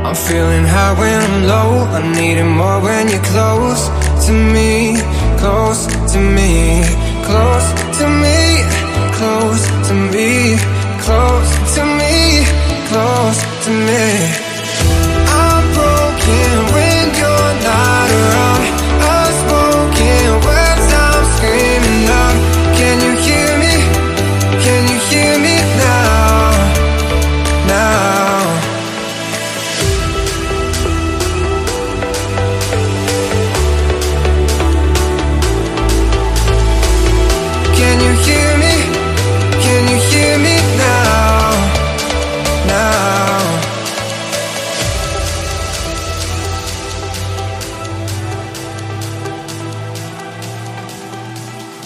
I'm feeling high when I'm low. I need it more when you're close to me, close to me, close to me, close to me, close to me, close to me. I'm broken when you're not around. Unspoken words I'm screaming out. Can you hear me? Can you hear me now?